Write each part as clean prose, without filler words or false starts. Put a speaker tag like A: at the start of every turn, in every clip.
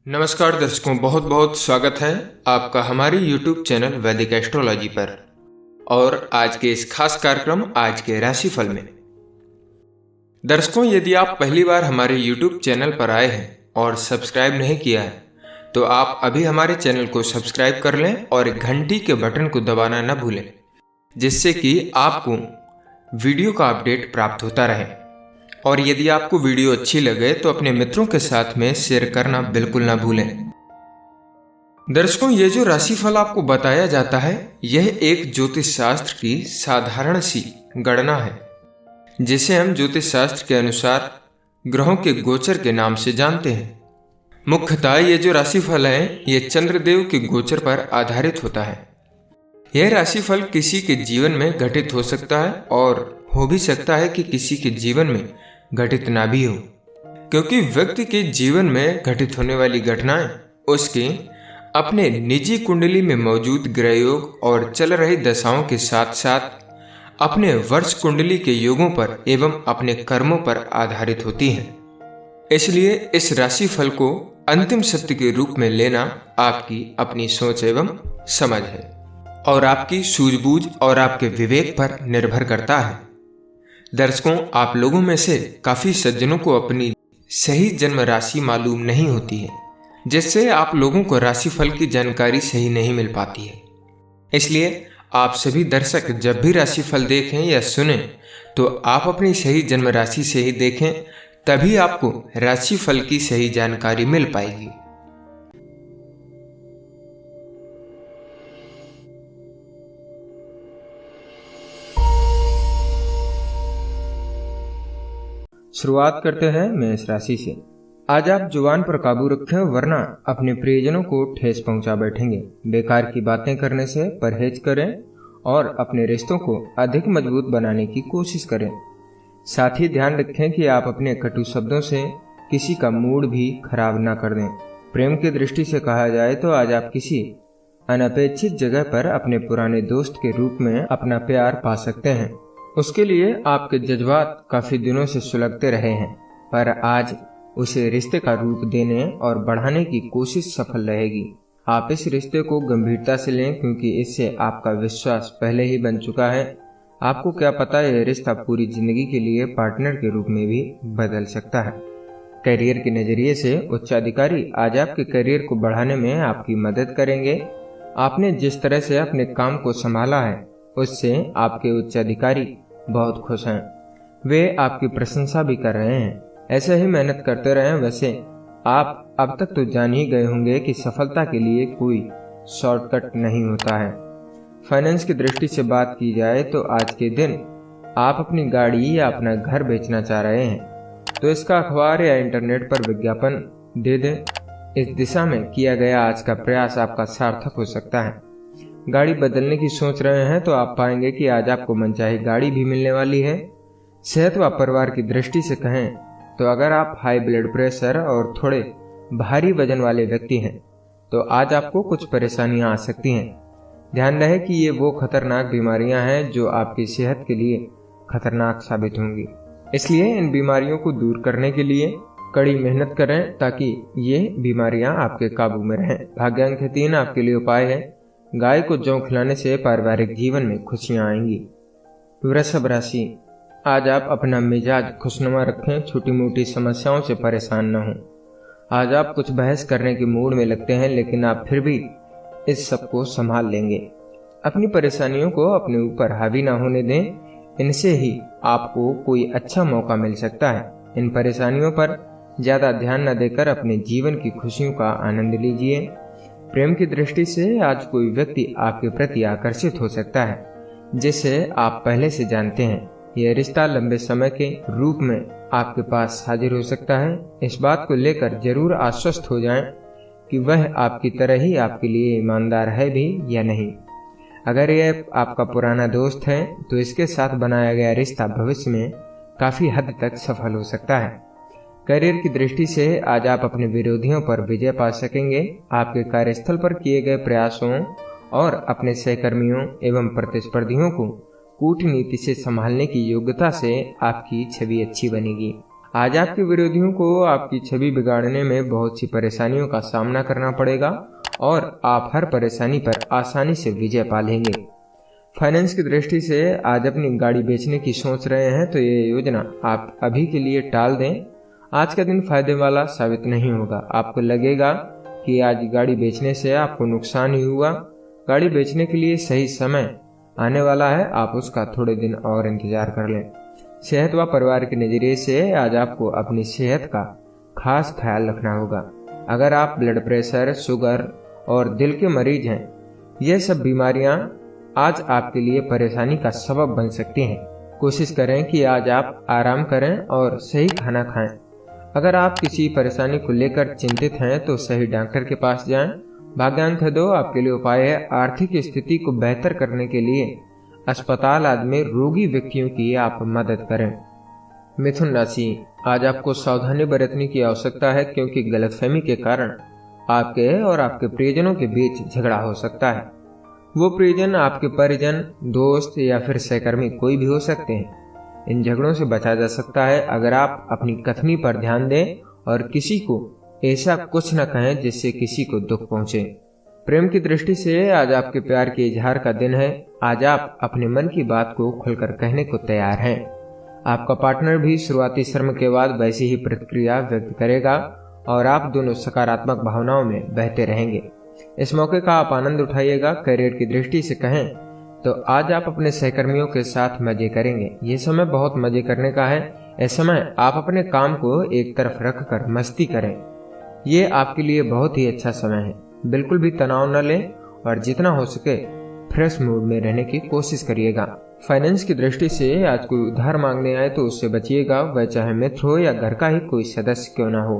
A: नमस्कार दर्शकों, बहुत बहुत स्वागत है आपका हमारे YouTube चैनल वैदिक एस्ट्रोलॉजी पर। और आज के इस खास कार्यक्रम आज के राशिफल में दर्शकों, यदि आप पहली बार हमारे YouTube चैनल पर आए हैं और सब्सक्राइब नहीं किया है तो आप अभी हमारे चैनल को सब्सक्राइब कर लें और घंटी के बटन को दबाना न भूलें, जिससे कि आपको वीडियो का अपडेट प्राप्त होता रहे। और यदि आपको वीडियो अच्छी लगे तो अपने मित्रों के साथ में शेयर करना बिल्कुल ना भूलें। दर्शकों, ये जो राशिफल आपको बताया जाता है यह एक ज्योतिष शास्त्र की साधारण सी गणना है, जिसे हम ज्योतिष शास्त्र के अनुसार ग्रहों के गोचर के नाम से जानते हैं। मुख्यतः ये जो राशिफल है ये चंद्रदेव के गोचर पर आधारित होता है। यह राशिफल किसी के जीवन में घटित हो सकता है और हो भी सकता है कि किसी के जीवन में घटित ना भी हो, क्योंकि व्यक्ति के जीवन में घटित होने वाली घटनाएं उसके अपने निजी कुंडली में मौजूद ग्रह योग और चल रही दशाओं के साथ साथ अपने वर्ष कुंडली के योगों पर एवं अपने कर्मों पर आधारित होती हैं। इसलिए इस राशिफल को अंतिम सत्य के रूप में लेना आपकी अपनी सोच एवं समझ है और आपकी सूझबूझ और आपके विवेक पर निर्भर करता है। दर्शकों, आप लोगों में से काफी सज्जनों को अपनी सही जन्म राशि मालूम नहीं होती है, जिससे आप लोगों को राशिफल की जानकारी सही नहीं मिल पाती है। इसलिए आप सभी दर्शक जब भी राशिफल देखें या सुनें तो आप अपनी सही जन्म राशि से ही देखें, तभी आपको राशिफल की सही जानकारी मिल पाएगी। शुरुआत करते हैं मेष राशि से। आज आप जुबान पर काबू रखें, वरना अपने प्रियजनों को ठेस पहुंचा बैठेंगे। बेकार की बातें करने से परहेज करें और अपने रिश्तों को अधिक मजबूत बनाने की कोशिश करें। साथ ही ध्यान रखें कि आप अपने कटु शब्दों से किसी का मूड भी खराब ना कर दें। प्रेम की दृष्टि से कहा जाए तो आज आप किसी अनपेक्षित जगह पर अपने पुराने दोस्त के रूप में अपना प्यार पा सकते हैं। उसके लिए आपके जज्बात काफी दिनों से सुलगते रहे हैं, पर आज उसे रिश्ते का रूप देने और बढ़ाने की कोशिश सफल रहेगी। आप इस रिश्ते को गंभीरता से लें, क्योंकि इससे आपका विश्वास पहले ही बन चुका है। आपको क्या पता, यह रिश्ता पूरी जिंदगी के लिए पार्टनर के रूप में भी बदल सकता है। करियर के नजरिए से उच्चाधिकारी आज आपके करियर को बढ़ाने में आपकी मदद करेंगे। आपने जिस तरह से अपने काम को संभाला है उससे आपके उच्चाधिकारी बहुत खुश हैं। वे आपकी प्रशंसा भी कर रहे हैं। ऐसे ही मेहनत करते रहें। वैसे आप अब तक तो जान ही गए होंगे कि सफलता के लिए कोई शॉर्टकट नहीं होता है। फाइनेंस की दृष्टि से बात की जाए तो आज के दिन आप अपनी गाड़ी या अपना घर बेचना चाह रहे हैं तो इसका अखबार या इंटरनेट पर विज्ञापन दे दें। इस दिशा में किया गया आज का प्रयास आपका सार्थक हो सकता है। गाड़ी बदलने की सोच रहे हैं तो आप पाएंगे कि आज आपको मनचाही गाड़ी भी मिलने वाली है। सेहत व परिवार की दृष्टि से कहें तो अगर आप हाई ब्लड प्रेशर और थोड़े भारी वजन वाले व्यक्ति हैं तो आज आपको कुछ परेशानियां आ सकती हैं। ध्यान रहे कि ये वो खतरनाक बीमारियां हैं जो आपकी सेहत के लिए खतरनाक साबित होंगी। इसलिए इन बीमारियों को दूर करने के लिए कड़ी मेहनत करें ताकि ये बीमारियां आपके काबू में रहें। भाग्यांक 3 आपके लिए उपाय है। गाय को जौ खिलाने से पारिवारिक जीवन में खुशियां आएंगी। वृषभ राशि, आज आप अपना मिजाज खुशनुमा रखें, छोटी मोटी समस्याओं से परेशान न हों। आज आप कुछ बहस करने के मूड में लगते हैं, लेकिन आप फिर भी इस सब को संभाल लेंगे। अपनी परेशानियों को अपने ऊपर हावी ना होने दें, इनसे ही आपको कोई अच्छा मौका मिल सकता है। इन परेशानियों पर ज्यादा ध्यान न देकर अपने जीवन की खुशियों का आनंद लीजिए। प्रेम की दृष्टि से आज कोई व्यक्ति आपके प्रति आकर्षित हो सकता है, जिसे आप पहले से जानते हैं। यह रिश्ता लंबे समय के रूप में आपके पास हाजिर हो सकता है। इस बात को लेकर जरूर आश्वस्त हो जाएं कि वह आपकी तरह ही आपके लिए ईमानदार है भी या नहीं। अगर यह आपका पुराना दोस्त है तो इसके साथ बनाया गया रिश्ता भविष्य में काफी हद तक सफल हो सकता है। करियर की दृष्टि से आज आप अपने विरोधियों पर विजय पा सकेंगे। आपके कार्यस्थल पर किए गए प्रयासों और अपने सहकर्मियों एवं प्रतिस्पर्धियों को कूटनीति से संभालने की योग्यता से आपकी छवि अच्छी बनेगी। आज आपके विरोधियों को आपकी छवि बिगाड़ने में बहुत सी परेशानियों का सामना करना पड़ेगा और आप हर परेशानी पर आसानी से विजय पा लेंगे। फाइनेंस की दृष्टि से आज अपनी गाड़ी बेचने की सोच रहे हैं तो ये योजना आप अभी के लिए टाल दें। आज का दिन फायदे वाला साबित नहीं होगा। आपको लगेगा कि आज गाड़ी बेचने से आपको नुकसान ही हुआ। गाड़ी बेचने के लिए सही समय आने वाला है, आप उसका थोड़े दिन और इंतजार कर लें। सेहत व परिवार के नजरिए से आज आपको अपनी सेहत का खास ख्याल रखना होगा। अगर आप ब्लड प्रेशर, शुगर और दिल के मरीज हैं, ये सब बीमारियां आज आपके लिए परेशानी का सबब बन सकती हैं। कोशिश करें कि आज आप आराम करें और सही खाना खाएं। अगर आप किसी परेशानी को लेकर चिंतित हैं तो सही डॉक्टर के पास जाएं। भाग्यांक 2 आपके लिए उपाय है आर्थिक स्थिति को बेहतर करने के लिए अस्पताल आदि में रोगी व्यक्तियों की आप मदद करें। मिथुन राशि, आज आपको सावधानी बरतने की आवश्यकता है क्योंकि गलतफहमी के कारण आपके और आपके प्रियजनों के बीच झगड़ा हो सकता है। वो प्रियजन आपके परिजन, दोस्त या फिर सहकर्मी कोई भी हो सकते हैं। इन झगड़ों से बचा जा सकता है अगर आप अपनी कथनी पर ध्यान दें और किसी को ऐसा कुछ न कहें जिससे किसी को दुख पहुंचे। प्रेम की दृष्टि से आज आपके प्यार के इजहार का दिन है। आज आप अपने मन की बात को खुलकर कहने को तैयार हैं। आपका पार्टनर भी शुरुआती शर्म के बाद वैसी ही प्रतिक्रिया व्यक्त करेगा और आप दोनों सकारात्मक भावनाओं में बहते रहेंगे। इस मौके का आप आनंद उठाइएगा। करियर की दृष्टि से कहें तो आज आप अपने सहकर्मियों के साथ मजे करेंगे। ये समय बहुत मजे करने का है। इस समय आप अपने काम को एक तरफ रखकर मस्ती करें। ये आपके लिए बहुत ही अच्छा समय है। बिल्कुल भी तनाव न लें और जितना हो सके फ्रेश मूड में रहने की कोशिश करिएगा। फाइनेंस की दृष्टि से आज कोई उधार मांगने आए तो उससे बचिएगा, वह चाहे मित्र हो या घर का ही कोई सदस्य क्यों न हो।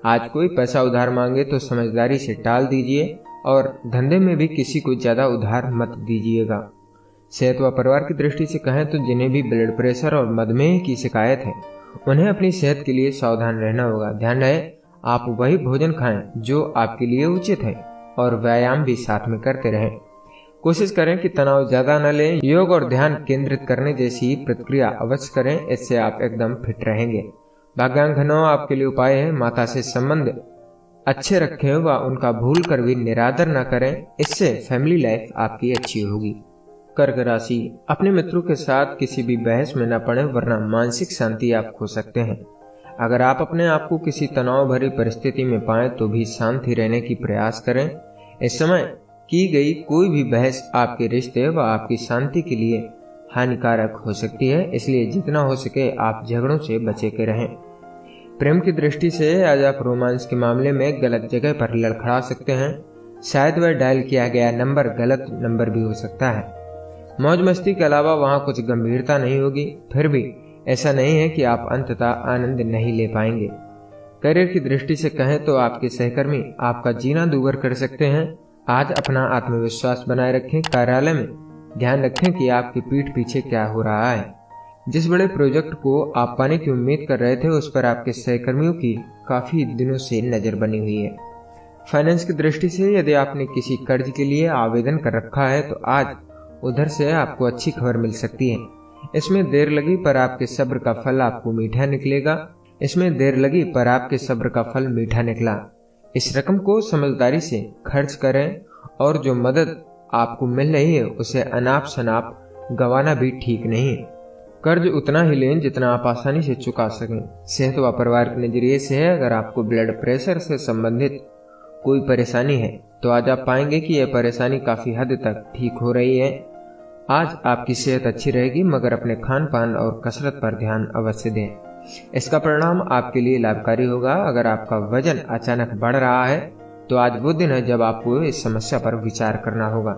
A: आज कोई पैसा उधार मांगे तो समझदारी से टाल दीजिए और धंधे में भी किसी को ज्यादा उधार मत दीजिएगा। सेहत व परिवार की दृष्टि से कहें तो जिन्हें भी ब्लड प्रेशर और मधुमेह की शिकायत है उन्हें अपनी सेहत के लिए सावधान रहना होगा। ध्यान रहे आप वही भोजन खाएं जो आपके लिए उचित है और व्यायाम भी साथ में करते रहें। कोशिश करें कि तनाव ज्यादा न लें। योग और ध्यान केंद्रित करने जैसी प्रतिक्रिया अवश्य करें, इससे आप एकदम फिट रहेंगे। भाग्यांक 9 आपके लिए उपाय है माता से संबंध अच्छे रखें व उनका भूल कर भी निरादर न करें, इससे फैमिली लाइफ आपकी अच्छी होगी। कर्क राशि, अपने मित्रों के साथ किसी भी बहस में न पड़े वरना मानसिक शांति आप खो सकते हैं। अगर आप अपने आप को किसी तनाव भरी परिस्थिति में पाएं तो भी शांति रहने की प्रयास करें। इस समय की गई कोई भी बहस आपके रिश्ते व आपकी शांति के लिए हानिकारक हो सकती है, इसलिए जितना हो सके आप झगड़ों से बचे के रहें। प्रेम की दृष्टि से आज आप रोमांस के मामले में गलत जगह पर लड़खड़ा सकते हैं। शायद वह डायल किया गया नंबर गलत नंबर भी हो सकता है। मौज मस्ती के अलावा वहाँ कुछ गंभीरता नहीं होगी। फिर भी ऐसा नहीं है कि आप अंततः आनंद नहीं ले पाएंगे। करियर की दृष्टि से कहें तो आपके सहकर्मी आपका जीना दूभर कर सकते हैं। आज अपना आत्मविश्वास बनाए रखें। कार्यालय में ध्यान रखें कि आपकी पीठ पीछे क्या हो रहा है। जिस बड़े प्रोजेक्ट को आप पाने की उम्मीद कर रहे थे उस पर आपके सहकर्मियों की काफी दिनों से नजर बनी हुई है। फाइनेंस की दृष्टि से यदि आपने किसी कर्ज के लिए आवेदन कर रखा है तो आज उधर से आपको अच्छी खबर मिल सकती है। इसमें देर लगी पर आपके सब्र का फल आपको मीठा निकलेगा। निकला। इस रकम को समझदारी से खर्च करें और जो मदद आपको मिल रही है उसे अनाप शनाप गंवाना भी ठीक नहीं है। कर्ज उतना ही लें जितना आप आसानी से चुका सकें। सेहत व परिवार के नजरिए से है, अगर आपको ब्लड प्रेशर से संबंधित कोई परेशानी है तो आज आप पाएंगे कि यह परेशानी काफी हद तक ठीक हो रही है। आज आपकी सेहत अच्छी रहेगी मगर अपने खान पान और कसरत पर ध्यान अवश्य दें। इसका परिणाम आपके लिए लाभकारी होगा। अगर आपका वजन अचानक बढ़ रहा है तो आज वो दिन है जब आपको इस समस्या पर विचार करना होगा।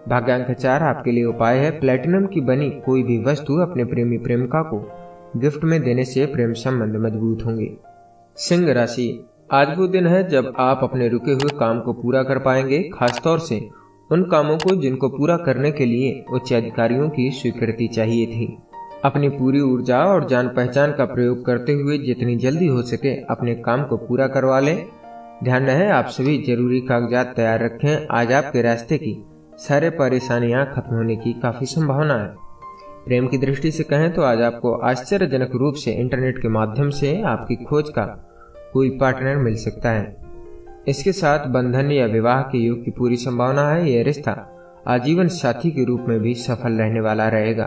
A: भाग्यांक 4 आपके लिए उपाय है प्लैटिनम की बनी कोई भी वस्तु अपने प्रेमी प्रेमिका को गिफ्ट में देने से प्रेम संबंध मजबूत होंगे। सिंह राशि, आज वो दिन है जब आप अपने रुके हुए काम को पूरा कर पाएंगे, खासतौर से उन कामों को जिनको पूरा करने के लिए उच्च अधिकारियों की स्वीकृति चाहिए थी। अपनी पूरी ऊर्जा और जान पहचान का प्रयोग करते हुए जितनी जल्दी हो सके अपने काम को पूरा करवा लें। ध्यान रहे आप सभी जरूरी कागजात तैयार रखें। आज आपके रास्ते की सारे परेशानियां खत्म होने की काफी संभावना है। प्रेम की दृष्टि से कहें तो आज आपको आश्चर्यजनक रूप से इंटरनेट के माध्यम से आपकी खोज का कोई पार्टनर मिल सकता है। इसके साथ बंधन या विवाह के योग की पूरी संभावना है। यह रिश्ता आजीवन साथी के रूप में भी सफल रहने वाला रहेगा।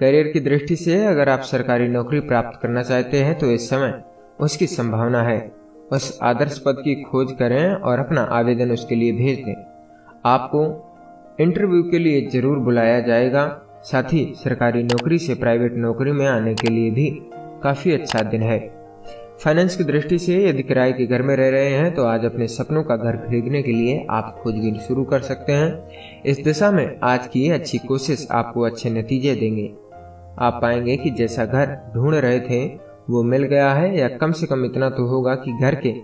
A: करियर की दृष्टि से अगर आप सरकारी नौकरी प्राप्त करना चाहते हैं तो इस समय उसकी संभावना है। उस आदर्श पद की खोज करें और अपना आवेदन उसके लिए भेज दें। आपको इंटरव्यू के लिए जरूर बुलाया जाएगा। साथ ही सरकारी नौकरी से प्राइवेट नौकरी में आने के लिए भी काफी अच्छा दिन है। फाइनेंस की दृष्टि से यदि किराए के घर में रह रहे हैं तो आज अपने सपनों का घर खरीदने के लिए आप खोजबीन शुरू कर सकते हैं। इस दिशा में आज की अच्छी कोशिश आपको अच्छे नतीजे देंगे। आप पाएंगे कि जैसा घर ढूंढ रहे थे वो मिल गया है, या कम से कम इतना तो होगा कि घर के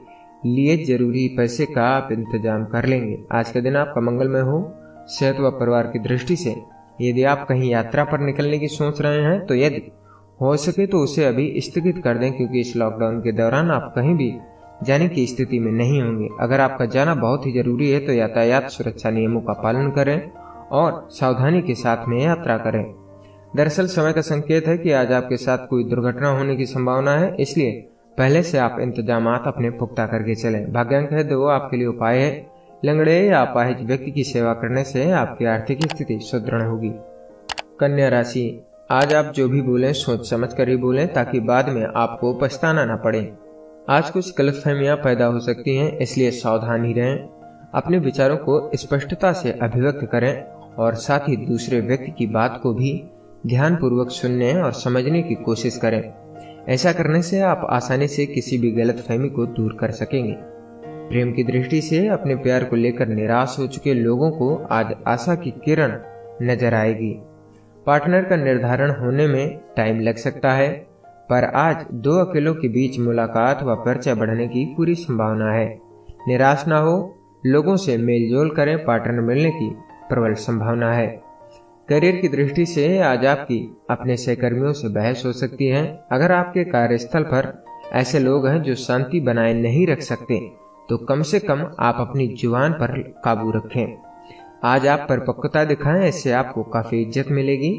A: लिए जरूरी पैसे का आप इंतजाम कर लेंगे। आज का दिन आपका मंगलमय हो। सेहत व परिवार की दृष्टि से यदि आप कहीं यात्रा पर निकलने की सोच रहे हैं तो यदि हो सके तो उसे अभी स्थगित कर दें, क्योंकि इस लॉकडाउन के दौरान आप कहीं भी जाने की स्थिति में नहीं होंगे। अगर आपका जाना बहुत ही जरूरी है तो यातायात सुरक्षा नियमों का पालन करें और सावधानी के साथ में यात्रा करें। दरअसल समय का संकेत है कि आज आपके साथ कोई दुर्घटना होने की संभावना है, इसलिए पहले से आप इंतजामात अपने पुख्ता करके चलें। भाग्यांक है 2, आपके लिए उपाय है लंगड़े या अपाहिज व्यक्ति की सेवा करने से आपकी आर्थिक स्थिति सुदृढ़ होगी। कन्या राशि, आज आप जो भी बोलें सोच समझ कर ही बोलें ताकि बाद में आपको पछताना न पड़े। आज कुछ गलतफहमियां पैदा हो सकती हैं, इसलिए सावधान ही रहें। अपने विचारों को स्पष्टता से अभिव्यक्त करें और साथ ही दूसरे व्यक्ति की बात को भी ध्यानपूर्वक सुनने और समझने की कोशिश करें। ऐसा करने से आप आसानी से किसी भी गलतफहमी को दूर कर सकेंगे। प्रेम की दृष्टि से अपने प्यार को लेकर निराश हो चुके लोगों को आज आशा की किरण नजर आएगी। पार्टनर का निर्धारण होने में टाइम लग सकता है, पर आज 2 अकेलों के बीच मुलाकात व परिचय बढ़ने की पूरी संभावना है। निराश ना हो, लोगों से मेलजोल करें, पार्टनर मिलने की प्रबल संभावना है। करियर की दृष्टि से आज आपकी अपने सहकर्मियों से बहस हो सकती है। अगर आपके कार्यस्थल पर ऐसे लोग हैं जो शांति बनाए नहीं रख सकते तो कम से कम आप अपनी जुबान पर काबू रखें। आज आप परिपक्वता दिखाएं, इससे आपको काफी इज्जत मिलेगी।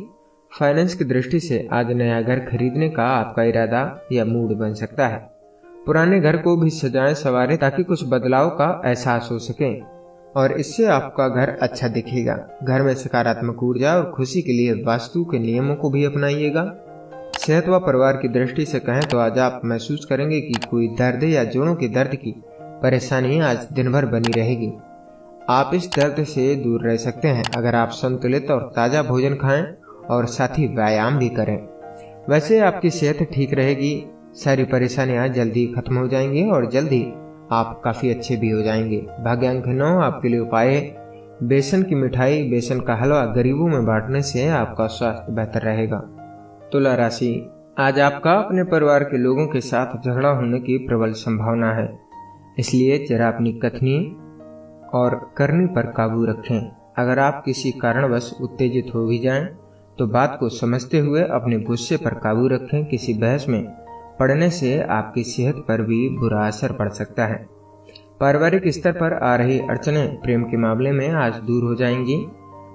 A: फाइनेंस की दृष्टि से आज नया घर खरीदने का आपका इरादा या मूड बन सकता है। पुराने घर को भी सजाएं संवारें ताकि कुछ बदलाव का एहसास हो सके और इससे आपका घर अच्छा दिखेगा। घर में सकारात्मक ऊर्जा और खुशी के लिए वास्तु के नियमों को भी अपनाइएगा। सेहत व परिवार की दृष्टि से कहें तो आज आप महसूस करेंगे कि कोई दर्द या जोड़ों के दर्द की परेशानी आज दिन भर बनी रहेगी। आप इस दर्द से दूर रह सकते हैं अगर आप संतुलित और ताजा भोजन खाएं और साथ ही व्यायाम भी करें। वैसे आपकी सेहत ठीक रहेगी, सारी परेशानियां जल्दी खत्म हो जाएंगी और जल्दी आप काफी अच्छे भी हो जाएंगे। भाग्यांक 9, आपके लिए उपाय है बेसन की मिठाई, बेसन का हलवा गरीबों में बांटने से आपका स्वास्थ्य बेहतर रहेगा। तुला राशि, आज आपका अपने परिवार के लोगों के साथ झगड़ा होने की प्रबल संभावना है, इसलिए जरा अपनी कथनी और करनी पर काबू रखें। अगर आप किसी कारणवश उत्तेजित हो भी जाएं, तो बात को समझते हुए अपने गुस्से पर काबू रखें। किसी बहस में पड़ने से आपकी सेहत पर भी बुरा असर पड़ सकता है। पारिवारिक स्तर पर आ रही अड़चनें प्रेम के मामले में आज दूर हो जाएंगी।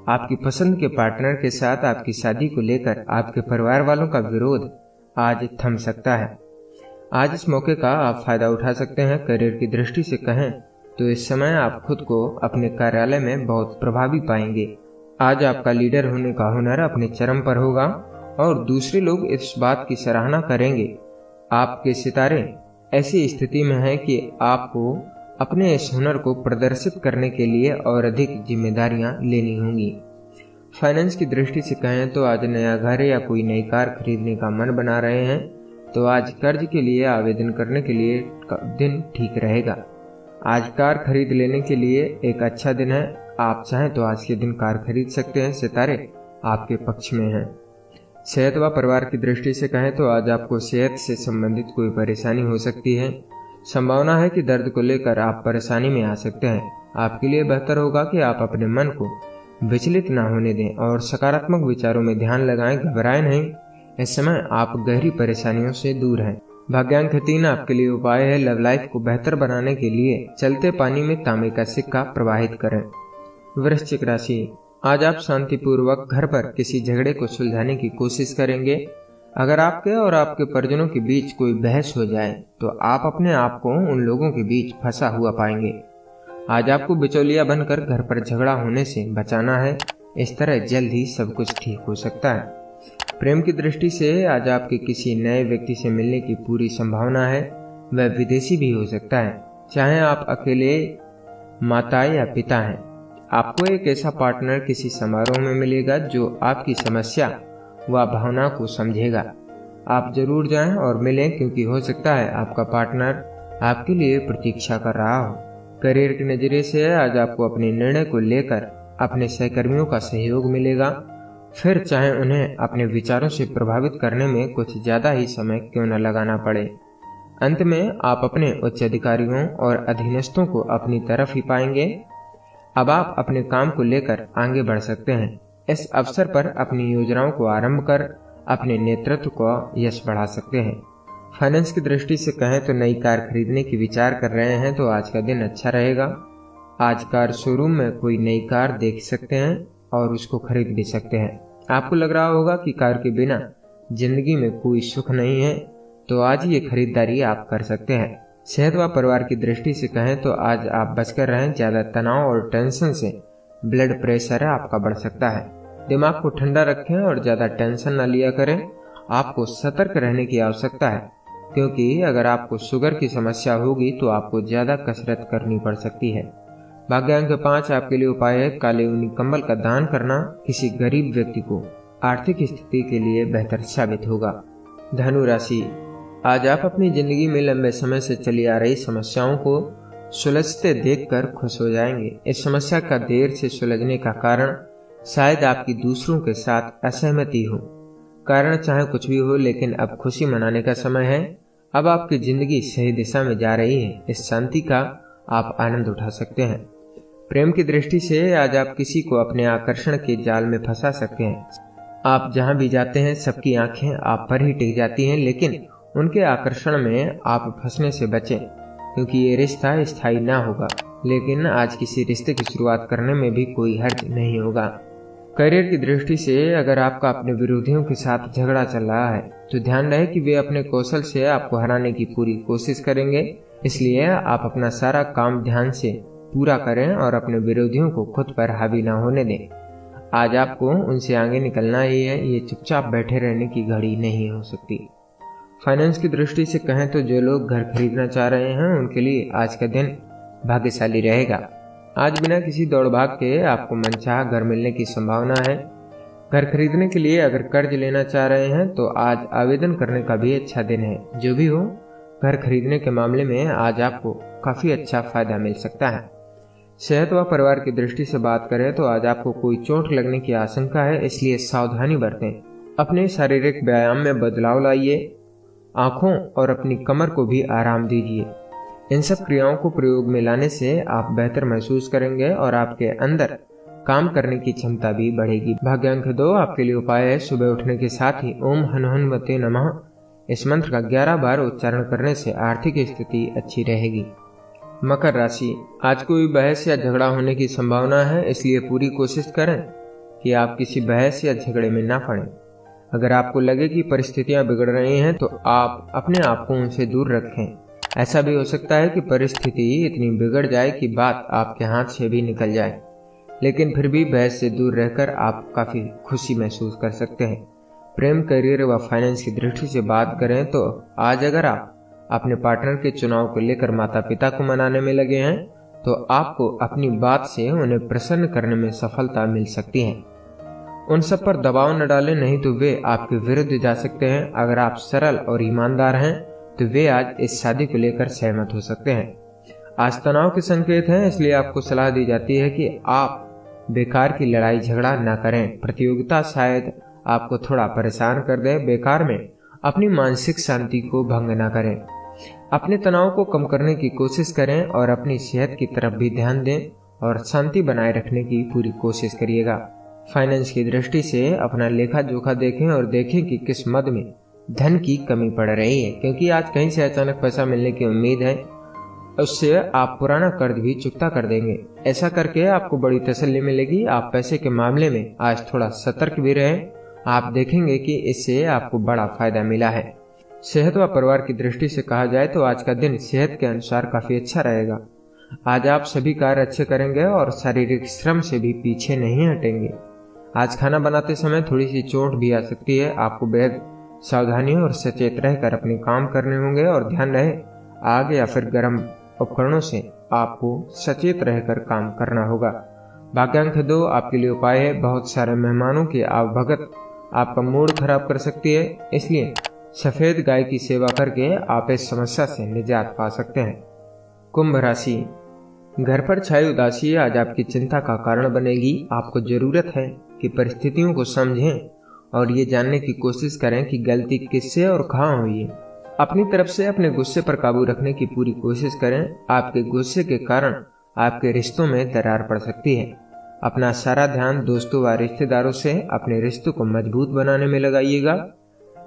A: आपकी पसंद के पार्टनर के साथ आपकी शादी को लेकर आपके परिवार वालों का विरोध आज थम सकता है। आज इस मौके का आप फायदा उठा सकते हैं। करियर की दृष्टि से कहें तो इस समय आप खुद को अपने कार्यालय में बहुत प्रभावी पाएंगे। आज आपका लीडर होने का हुनर अपने चरम पर होगा और दूसरे लोग इस बात की सराहना करेंगे। आपके सितारे ऐसी स्थिति में हैं कि आपको अपने इस हुनर को प्रदर्शित करने के लिए और अधिक जिम्मेदारियां लेनी होंगी। फाइनेंस की दृष्टि से कहें तो आज नया घर या कोई नई कार खरीदने का मन बना रहे हैं तो आज कर्ज के लिए आवेदन करने के लिए दिन ठीक रहेगा। आज कार खरीद लेने के लिए एक अच्छा दिन है। आप चाहें तो आज के दिन कार खरीद सकते हैं, सितारे आपके पक्ष में हैं। सेहत व परिवार की दृष्टि से कहें तो आज आपको सेहत से संबंधित कोई परेशानी हो सकती है। संभावना है कि दर्द को लेकर आप परेशानी में आ सकते हैं। आपके लिए बेहतर होगा कि आप अपने मन को विचलित न होने दें और सकारात्मक विचारों में ध्यान लगाएं, घबराएं नहीं। इस समय आप गहरी परेशानियों से दूर हैं। भाग्यांक 3, आपके लिए उपाय है लव लाइफ को बेहतर बनाने के लिए चलते पानी में तांबे का सिक्का प्रवाहित करें। वृश्चिक राशि, आज आप शांतिपूर्वक घर पर किसी झगड़े को सुलझाने की कोशिश करेंगे। अगर आपके और आपके परिजनों के बीच कोई बहस हो जाए तो आप अपने आप को उन लोगों के बीच फंसा हुआ पाएंगे। आज आपको बिचौलिया बनकर घर पर झगड़ा होने से बचाना है। इस तरह जल्द ही सब कुछ ठीक हो सकता है। प्रेम की दृष्टि से आज आपके किसी नए व्यक्ति से मिलने की पूरी संभावना है। वह विदेशी भी हो सकता है, चाहे आप अकेले माता या पिता हैं। आपको एक ऐसा पार्टनर किसी समारोह में मिलेगा जो आपकी समस्या व भावना को समझेगा। आप जरूर जाएं और मिलें, क्योंकि हो सकता है आपका पार्टनर आपके लिए प्रतीक्षा कर रहा हो। करियर के नजरिए से आज आपको अपने निर्णय को लेकर अपने सहकर्मियों का सहयोग मिलेगा, फिर चाहे उन्हें अपने विचारों से प्रभावित करने में कुछ ज्यादा ही समय क्यों न लगाना पड़े। अंत में आप अपने उच्च अधिकारियों और अधीनस्थों को अपनी तरफ ही पाएंगे। अब आप अपने काम को लेकर आगे बढ़ सकते हैं। इस अवसर पर अपनी योजनाओं को आरंभ कर अपने नेतृत्व को यश बढ़ा सकते हैं। फाइनेंस की दृष्टि से कहें तो नई कार खरीदने की विचार कर रहे हैं तो आज का दिन अच्छा रहेगा। आज कार शोरूम में कोई नई कार देख सकते हैं और उसको खरीद भी सकते हैं। आपको लग रहा होगा कि कार के बिना जिंदगी में कोई सुख नहीं है, तो आज ये खरीदारी आप कर सकते हैं। सेहत व परिवार की दृष्टि से कहें तो आज आप बचकर रहें। ज्यादा तनाव और टेंशन से ब्लड प्रेशर आपका बढ़ सकता है। दिमाग को ठंडा रखें और ज्यादा टेंशन न लिया करें। आपको सतर्क रहने की आवश्यकता है, क्योंकि अगर आपको शुगर की समस्या होगी तो आपको ज्यादा कसरत करनी पड़ सकती है। भाग्यांक 5 आपके लिए उपाय है काले ऊनी कंबल का दान करना किसी गरीब व्यक्ति को आर्थिक स्थिति के लिए बेहतर साबित होगा। धनु राशि, आज आप अपनी जिंदगी में लंबे समय से चली आ रही समस्याओं को सुलझते देखकर खुश हो जाएंगे। इस समस्या का देर से सुलझने का कारण शायद आपकी दूसरों के साथ असहमति हो। कारण चाहे कुछ भी हो, लेकिन अब खुशी मनाने का समय है। अब आपकी जिंदगी सही दिशा में जा रही है। इस शांति का आप आनंद उठा सकते हैं। प्रेम की दृष्टि से आज आप किसी को अपने आकर्षण के जाल में फंसा सकते हैं। आप जहां भी जाते हैं सबकी आंखें आप पर ही टिक जाती हैं, लेकिन उनके आकर्षण में आप फंसने से बचें, क्योंकि ये रिश्ता स्थायी ना होगा। लेकिन आज किसी रिश्ते की शुरुआत करने में भी कोई हर्ज नहीं होगा। करियर की दृष्टि से अगर आपका अपने विरोधियों के साथ झगड़ा चल रहा है तो ध्यान रहे कि वे अपने कौशल से आपको हराने की पूरी कोशिश करेंगे। इसलिए आप अपना सारा काम ध्यान से पूरा करें और अपने विरोधियों को खुद पर हावी न होने दें। आज आपको उनसे आगे निकलना ही है। ये चुपचाप बैठे रहने की घड़ी नहीं हो सकती। फाइनेंस की दृष्टि से कहें तो जो लोग घर खरीदना चाह रहे हैं उनके लिए आज का दिन भाग्यशाली रहेगा। आज बिना किसी दौड़ भाग के आपको मनचाहा घर मिलने की संभावना है। घर खरीदने के लिए अगर कर्ज लेना चाह रहे हैं तो आज आवेदन करने का भी अच्छा दिन है। जो भी हो, घर खरीदने के मामले में आज आपको काफी अच्छा फायदा मिल सकता है। सेहत व परिवार की दृष्टि से बात करें तो आज आपको कोई चोट लगने की आशंका है, इसलिए सावधानी बरतें। अपने शारीरिक व्यायाम में बदलाव लाइए। आंखों और अपनी कमर को भी आराम दीजिए। इन सब क्रियाओं को प्रयोग में लाने से आप बेहतर महसूस करेंगे और आपके अंदर काम करने की क्षमता भी बढ़ेगी। भाग्यांक 2 आपके लिए उपाय है सुबह उठने के साथ ही ओम हनुमते नमः इस मंत्र का 11 बार उच्चारण करने से आर्थिक स्थिति अच्छी रहेगी। मकर राशि, आज कोई बहस या झगड़ा होने की संभावना है, इसलिए पूरी कोशिश करें कि आप किसी बहस या झगड़े में ना पड़ें। अगर आपको लगे कि परिस्थितियां बिगड़ रही हैं तो आप अपने आप को उनसे दूर रखें। ऐसा भी हो सकता है कि परिस्थिति इतनी बिगड़ जाए कि बात आपके हाथ से भी निकल जाए, लेकिन फिर भी बहस से दूर रहकर आप काफी खुशी महसूस कर सकते हैं। प्रेम, करियर व फाइनेंस की दृष्टि से बात करें तो आज अगर आप अपने पार्टनर के चुनाव को लेकर माता पिता को मनाने में लगे हैं तो आपको अपनी बात से उन्हें प्रसन्न करने में सफलता मिल सकती है। उन सब पर दबाव न डालें, नहीं तो वे आपके विरुद्ध जा सकते हैं। अगर आप सरल और ईमानदार हैं तो वे आज इस शादी को लेकर सहमत हो सकते हैं। आज तनाव के संकेत हैं, इसलिए आपको सलाह दी जाती है कि आप बेकार की लड़ाई झगड़ा न करें। प्रतियोगिता शायद आपको थोड़ा परेशान कर दे। बेकार में अपनी मानसिक शांति को भंग न करें। अपने तनाव को कम करने की कोशिश करें और अपनी सेहत की तरफ भी ध्यान दें और शांति बनाए रखने की पूरी कोशिश करिएगा। फाइनेंस की दृष्टि से अपना लेखा जोखा देखें और देखें कि किस मद में धन की कमी पड़ रही है, क्योंकि आज कहीं से अचानक पैसा मिलने की उम्मीद है। उससे आप पुराना कर्ज भी चुकता कर देंगे। ऐसा करके आपको बड़ी तसल्ली मिलेगी। आप पैसे के मामले में आज थोड़ा सतर्क भी रहें। आप देखेंगे कि इससे आपको बड़ा फायदा मिला है। सेहत व परिवार की दृष्टि से कहा जाए तो आज का दिन सेहत के अनुसार काफी अच्छा रहेगा। आज आप सभी कार्य अच्छे करेंगे और शारीरिक श्रम से भी पीछे नहीं हटेंगे। आज खाना बनाते समय थोड़ी सी चोट भी आ सकती है। आपको बेहद सावधानी और सचेत रहकर अपने काम करने होंगे और ध्यान रहे आग या फिर गर्म उपकरणों से आपको सचेत रहकर काम करना होगा। भाग्यांक 2 आपके लिए उपाय है। बहुत सारे मेहमानों की आवभगत आपका मूड खराब कर सकती है, इसलिए सफेद गाय की सेवा करके आप इस समस्या से निजात पा सकते हैं। कुंभ राशि, घर पर छाई उदासी आज आपकी चिंता का कारण बनेगी। आपको जरूरत है कि परिस्थितियों को समझें और ये जानने की कोशिश करें कि गलती किससे और कहाँ हुई है। अपनी तरफ से अपने गुस्से पर काबू रखने की पूरी कोशिश करें। आपके गुस्से के कारण आपके रिश्तों में दरार पड़ सकती है। अपना सारा ध्यान दोस्तों व रिश्तेदारों से अपने रिश्तों को मजबूत बनाने में लगाइएगा।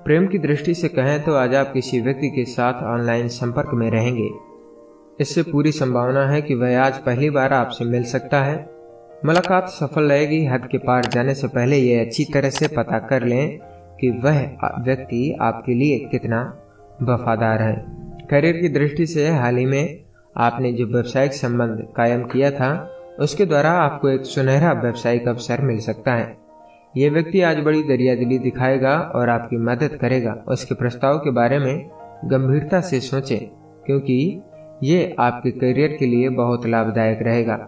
A: प्रेम की दृष्टि से कहें तो आज आप किसी व्यक्ति के साथ ऑनलाइन संपर्क में रहेंगे। इससे पूरी संभावना है कि वह आज पहली बार आपसे मिल सकता है। मुलाकात सफल रहेगी। हद के पार जाने से पहले यह अच्छी तरह से पता कर लें कि वह व्यक्ति आपके लिए कितना वफादार है। करियर की दृष्टि से हाल ही में आपने जो व्यावसायिक संबंध कायम किया था उसके द्वारा आपको एक सुनहरा व्यावसायिक अवसर मिल सकता है। यह व्यक्ति आज बड़ी दरियादिली दिखाएगा और आपकी मदद करेगा। उसके प्रस्ताव के बारे में गंभीरता से सोचें क्योंकि ये आपके करियर के लिए बहुत लाभदायक रहेगा।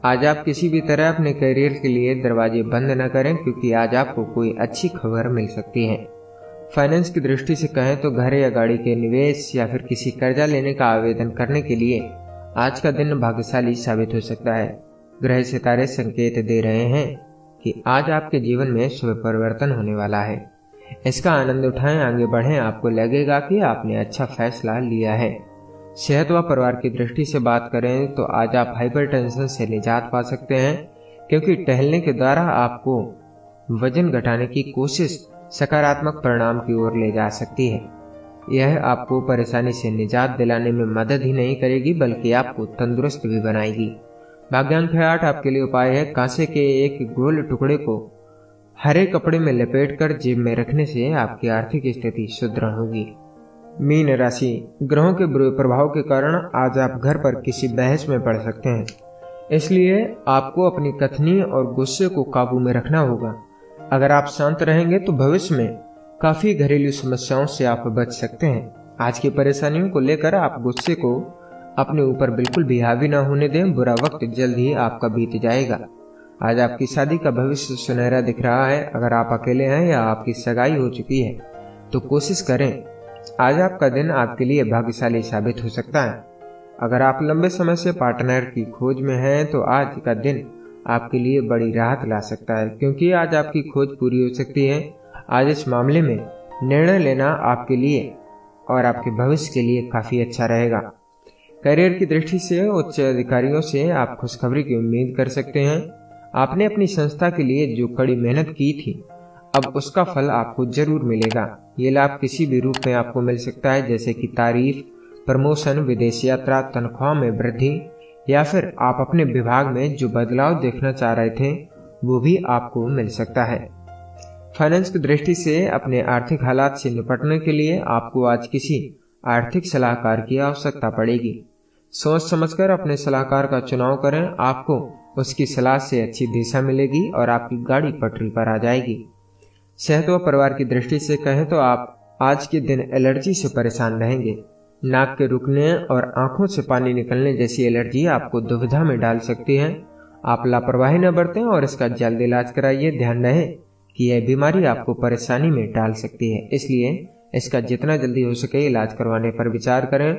A: आज आप किसी भी तरह अपने करियर के लिए दरवाजे बंद न करें क्योंकि आज आपको कोई अच्छी खबर मिल सकती है। फाइनेंस की दृष्टि से कहें तो घर या गाड़ी के निवेश या फिर किसी कर्जा लेने का आवेदन करने के लिए आज का दिन भाग्यशाली साबित हो सकता है। ग्रह सितारे संकेत दे रहे हैं कि आज आपके जीवन में शुभ परिवर्तन होने वाला है। इसका आनंद उठाएं, आगे बढ़ें। आपको लगेगा कि आपने अच्छा फैसला लिया है। सेहत व परिवार की दृष्टि से बात करें तो आज आप हाइपरटेंशन से निजात पा सकते हैं क्योंकि टहलने के द्वारा आपको वजन घटाने की कोशिश सकारात्मक परिणाम की ओर ले जा सकती है। यह आपको परेशानी से निजात दिलाने में मदद ही नहीं करेगी बल्कि आपको तंदुरुस्त भी बनाएगी। भाग्यांक 8 आपके लिए उपाय है। कांसे के एक गोल टुकड़े को हरे कपड़े में लपेटकर जेब में रखने से आपकी आर्थिक स्थिति सुदृढ़ होगी। मीन राशि, ग्रहों के बुरे प्रभाव के कारण आज आप घर पर किसी बहस में पड़ सकते हैं, इसलिए आपको अपनी कथनी और गुस्से को काबू में रखना होगा। अगर आप शांत रहेंगे तो भविष्य में काफी घरेलू समस्याओं से आप बच सकते हैं। आज की परेशानियों को लेकर आप गुस्से को अपने ऊपर बिल्कुल भी हावी न होने दें। बुरा वक्त जल्द ही आपका बीत जाएगा। आज आपकी शादी का भविष्य सुनहरा दिख रहा है। अगर आप अकेले हैं या आपकी सगाई हो चुकी है तो कोशिश करें। आज आपका दिन आपके लिए भाग्यशाली साबित हो सकता है। अगर आप लंबे समय से पार्टनर की खोज में हैं तो आज का दिन आपके लिए बड़ी राहत ला सकता है क्योंकि आज आपकी खोज पूरी हो सकती है। आज इस मामले में निर्णय लेना आपके लिए और आपके भविष्य के लिए काफी अच्छा रहेगा। करियर की दृष्टि से उच्च अधिकारियों से आप खुशखबरी की उम्मीद कर सकते हैं। आपने अपनी संस्था के लिए जो कड़ी मेहनत की थी अब उसका फल आपको जरूर मिलेगा। ये लाभ किसी भी रूप में आपको मिल सकता है जैसे कि तारीफ, प्रमोशन, विदेश यात्रा, तनख्वाह में वृद्धि या फिर आप अपने विभाग में जो बदलाव देखना चाह रहे थे वो भी आपको मिल सकता है। फाइनेंस की दृष्टि से अपने आर्थिक हालात से निपटने के लिए आपको आज किसी आर्थिक सलाहकार की आवश्यकता पड़ेगी। सोच समझकर अपने सलाहकार का चुनाव करें। आपको उसकी सलाह से अच्छी दिशा मिलेगी और आपकी गाड़ी पटरी पर आ जाएगी। सेहत व परिवार की दृष्टि से कहें तो आप आज के दिन एलर्जी से परेशान रहेंगे। नाक के रुकने और आंखों से पानी निकलने जैसी एलर्जी आपको दुविधा में डाल सकती है। आप लापरवाही न बरतें और इसका जल्द इलाज कराइए। ध्यान रहे कि यह बीमारी आपको परेशानी में डाल सकती है, इसलिए इसका जितना जल्दी हो सके इलाज करवाने पर विचार करें।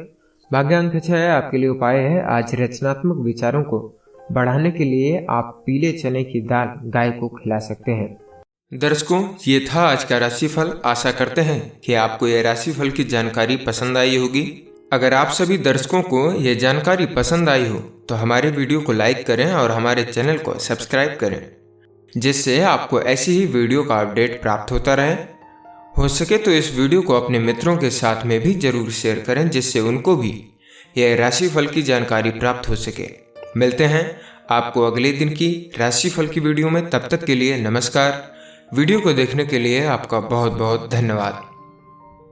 A: भाग्यांक 6 आपके लिए उपाय है। आज रचनात्मक विचारों को बढ़ाने के लिए आप पीले चने की दाल गाय को खिला सकते हैं।
B: दर्शकों, ये था आज का राशिफल। आशा करते हैं कि आपको यह राशिफल की जानकारी पसंद आई होगी। अगर आप सभी दर्शकों को यह जानकारी पसंद आई हो तो हमारे वीडियो को लाइक करें और हमारे चैनल को सब्सक्राइब करें, जिससे आपको ऐसी ही वीडियो का अपडेट प्राप्त होता रहे। हो सके तो इस वीडियो को अपने मित्रों के साथ में भी जरूर शेयर करें, जिससे उनको भी यह राशिफल की जानकारी प्राप्त हो सके। मिलते हैं आपको अगले दिन की राशिफल की वीडियो में। तब तक के लिए नमस्कार। वीडियो को देखने के लिए आपका बहुत बहुत धन्यवाद।